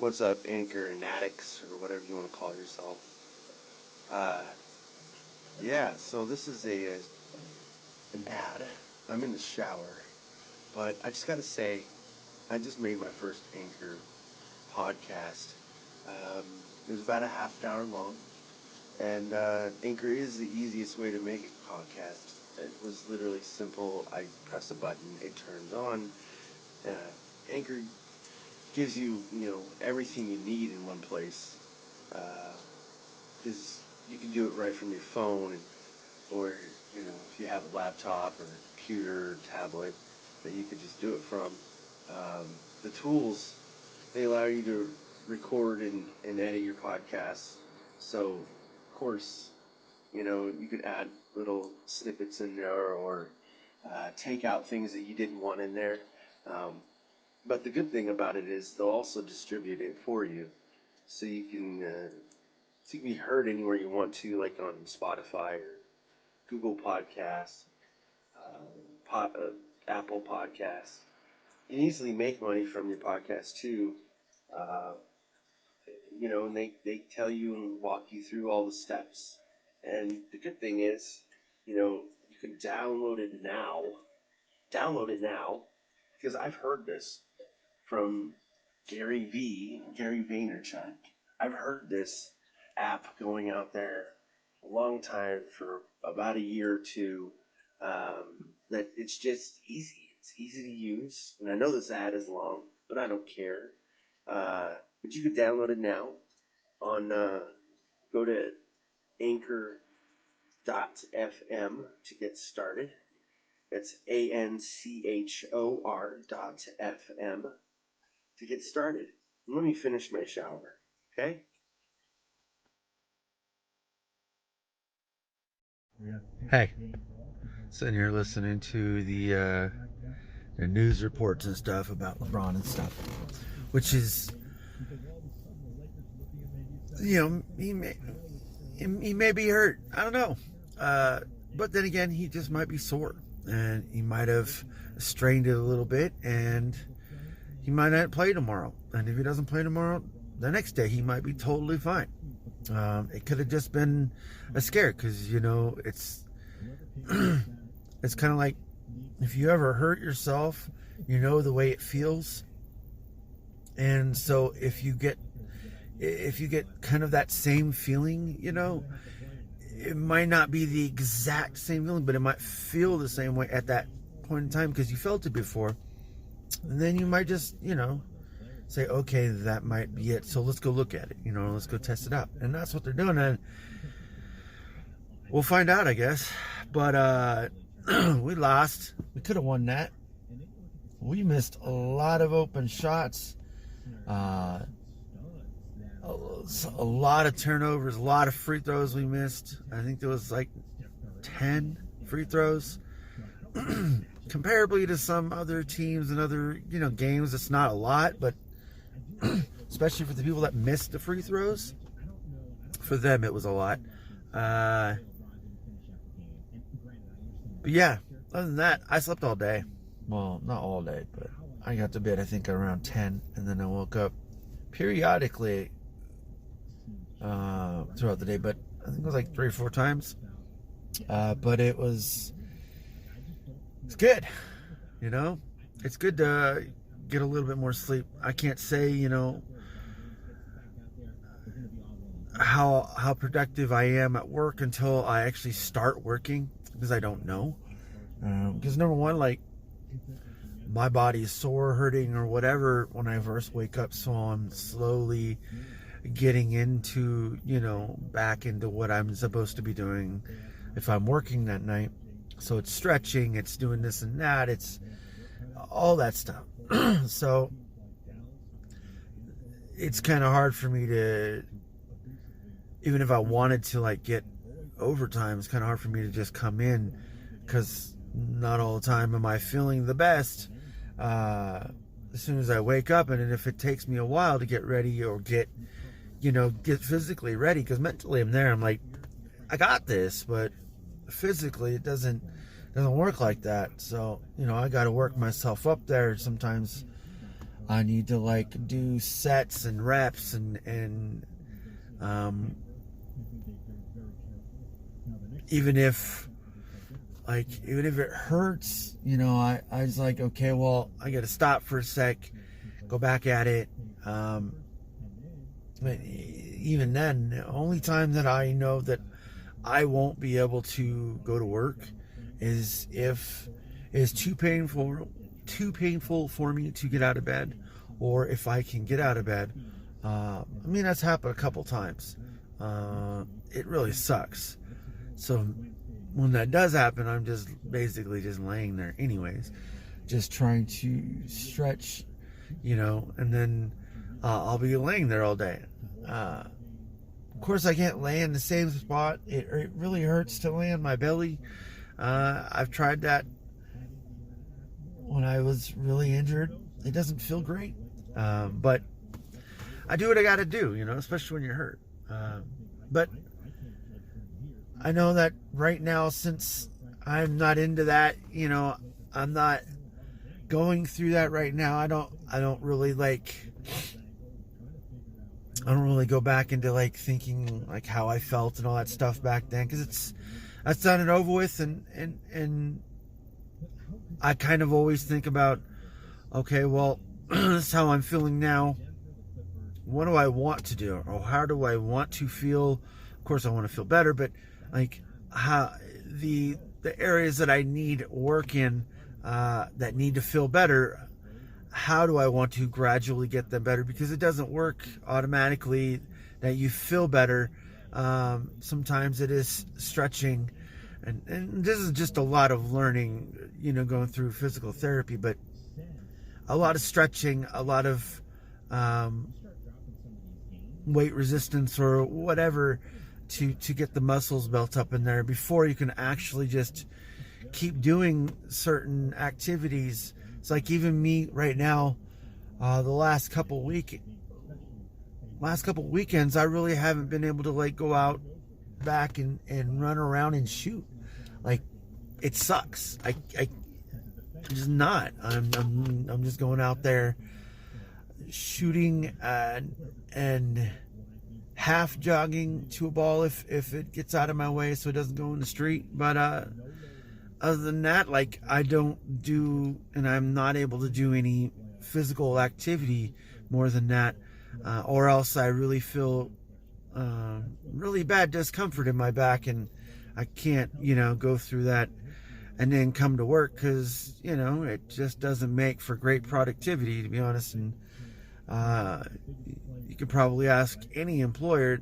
What's up, Anchor and addicts, or whatever you want to call yourself? Uh, yeah, so this is an ad. I'm in the shower, but I just gotta say, I just made my first Anchor podcast. It was about a half an hour long, and Anchor is the easiest way to make a podcast. It was literally simple. I press a button, it turns on. Uh, Anchor gives you, everything you need in one place. Because you can do it right from your phone, or if you have a laptop or a computer or tablet that you could just do it from. The tools, they allow you to record and edit your podcasts. So, of course, you could add little snippets in there, or take out things that you didn't want in there. Um, but the good thing about it is they'll also distribute it for you, so you can be heard anywhere you want to, like on Spotify or Google Podcasts, Apple Podcasts. You can easily make money from your podcast too. Uh, and they tell you and walk you through all the steps. And the good thing is, you can download it now. Download it now, because I've heard this from Gary Vaynerchuk. I've heard this app going out there a long time, for about a year or two. That it's just easy. It's easy to use, and I know this ad is long, but I don't care. But you can download it now on. Go to Anchor.fm to get started. It's ANCHOR.FM to get started. Let me finish my shower, okay? Hey, sitting here listening to the news reports and stuff about LeBron and stuff, which is, he may be hurt. I don't know. But then again, he just might be sore, and he might have strained it a little bit, and he might not play tomorrow. And if he doesn't play tomorrow, the next day he might be totally fine. It could have just been a scare, because it's it's kind of like, if you ever hurt yourself, the way it feels. And so if you get kind of that same feeling, it might not be the exact same feeling, but it might feel the same way at that point in time, because you felt it before. And then you might just, say, okay, that might be it. So let's go look at it. Let's go test it out. And that's what they're doing. And we'll find out, I guess. But we lost. We could have won that. We missed a lot of open shots. A lot of turnovers, a lot of free throws we missed. I think there was like 10 free throws. Comparably to some other teams and other, games, it's not a lot, but especially for the people that missed the free throws, for them it was a lot. But yeah, other than that, I slept all day. Well, not all day, but I got to bed, I think, around 10, and then I woke up periodically throughout the day, but I think it was like 3 or 4 times. But it's good, it's good to get a little bit more sleep. I can't say, how productive I am at work until I actually start working, because I don't know. Because number one, like, my body is sore, hurting, or whatever when I first wake up, so I'm slowly getting into, back into what I'm supposed to be doing if I'm working that night. So it's stretching, it's doing this and that, it's all that stuff. So it's kind of hard for me to, even if I wanted to, like, get overtime, it's kind of hard for me to just come in, because not all the time am I feeling the best as soon as I wake up. And if it takes me a while to get ready, or get physically ready, because mentally I'm there, I'm like, I got this, but physically it doesn't work like that. So I got to work myself up there. Sometimes I need to like do sets and reps and even if it hurts, I was like, okay, well, I got to stop for a sec, go back at it. But even then, the only time that I know that I won't be able to go to work is if it's too painful for me to get out of bed, or if I can get out of bed. That's happened a couple times. It really sucks. So when that does happen, I'm just basically just laying there anyways, just trying to stretch, and then I'll be laying there all day. Of course, I can't lay in the same spot. It really hurts to lay on my belly. I've tried that when I was really injured. It doesn't feel great, but I do what I got to do, especially when you're hurt. But I know that right now, since I'm not into that, I'm not going through that right now. I don't really go back into like thinking like how I felt and all that stuff back then, because that's done and over with, and I kind of always think about, okay, well, this is how I'm feeling now. What do I want to do, or how do I want to feel? Of course, I want to feel better, but like how the areas that I need work in, that need to feel better, how do I want to gradually get them better? Because it doesn't work automatically that you feel better. Sometimes it is stretching, and this is just a lot of learning, going through physical therapy, but a lot of stretching, a lot of weight resistance or whatever to get the muscles built up in there before you can actually just keep doing certain activities. It's like even me right now, the last couple weekends, I really haven't been able to like go out back and run around and shoot. Like, it sucks. I'm just not. I'm just going out there shooting and half jogging to a ball if it gets out of my way so it doesn't go in the street. But other than that, like, I don't do, and I'm not able to do any physical activity more than that, or else I really feel really bad discomfort in my back, and I can't, go through that and then come to work, because, it just doesn't make for great productivity, to be honest. And you could probably ask any employer,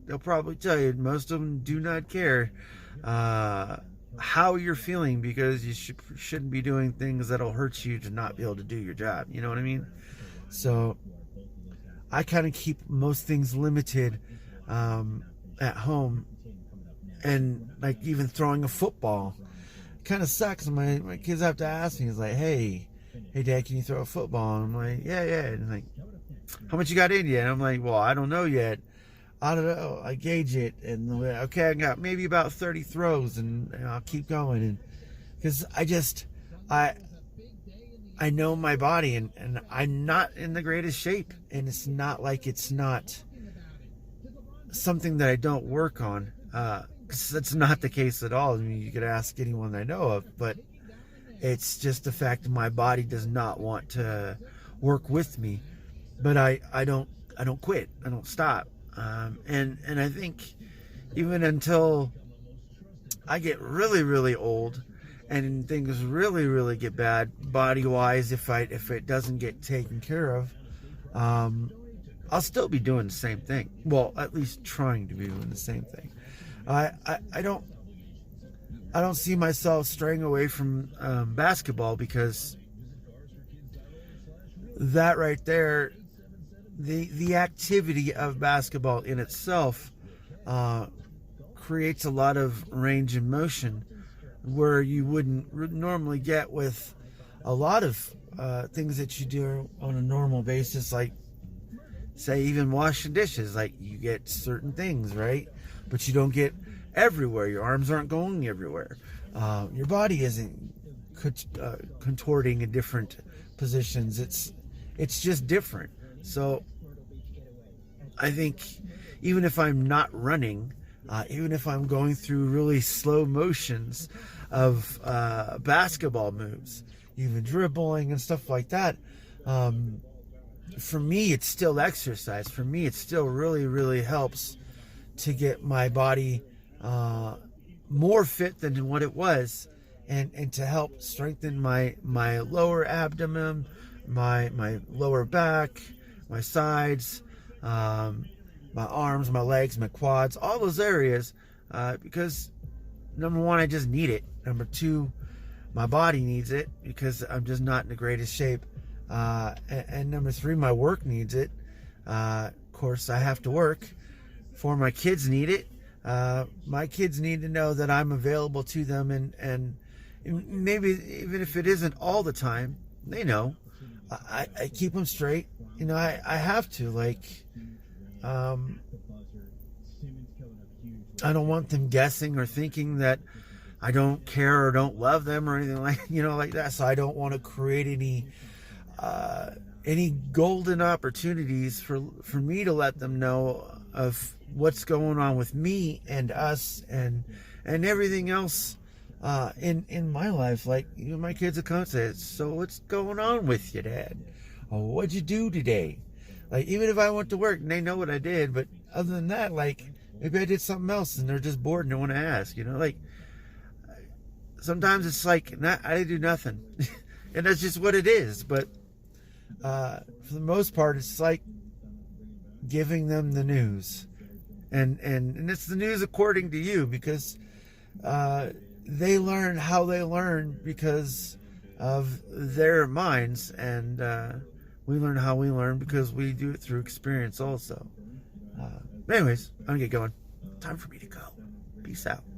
they'll probably tell you most of them do not care how you're feeling, because you shouldn't be doing things that'll hurt you to not be able to do your job. You know what I mean? So I kind of keep most things limited at home, and like even throwing a football kind of sucks. My kids have to ask me, it's like, hey Dad, can you throw a football? And I'm like, yeah. And like, how much you got in you? And I'm like, well, I don't know yet. I don't know. I gauge it, and okay, I got maybe about 30 throws, and I'll keep going. And because I know my body, and I'm not in the greatest shape, and it's not like it's not something that I don't work on. That's not the case at all. I mean, you could ask anyone I know of, but it's just the fact that my body does not want to work with me. But I don't quit. I don't stop. And I think even until I get really, really old and things really, really get bad body-wise, if it doesn't get taken care of, I'll still be doing the same thing. Well, at least trying to be doing the same thing. I don't see myself straying away from basketball, because that right there, the activity of basketball in itself creates a lot of range and motion where you wouldn't normally get with a lot of things that you do on a normal basis, like say even washing dishes. Like, you get certain things, right? But you don't get everywhere. Your arms aren't going everywhere. Your body isn't contorting in different positions. it's just different. So I think even if I'm not running, even if I'm going through really slow motions of basketball moves, even dribbling and stuff like that, for me, it's still exercise. For me, it still really, really helps to get my body more fit than what it was, and to help strengthen my lower abdomen, my lower back, my sides, my arms, my legs, my quads, all those areas, because number one, I just need it. Number two, my body needs it because I'm just not in the greatest shape. And number three, my work needs it. Of course, I have to work. My kids need it. My kids need to know that I'm available to them, and maybe even if it isn't all the time, they know. I keep them straight. I have to, I don't want them guessing or thinking that I don't care or don't love them or anything like that. So I don't want to create any golden opportunities for me to let them know of what's going on with me and us and everything else in my life. My kids will come and say, "So what's going on with you, Dad? Oh, what'd you do today?" Even if I went to work and they know what I did, but other than that, maybe I did something else and they're just bored and they want to ask, sometimes it's I didn't do nothing. And that's just what it is. But for the most part, it's giving them the news, and it's the news according to you, because they learn how they learn because of their minds, and we learn how we learn because we do it through experience also. Anyways, I'm gonna get going. Time for me to go. Peace out.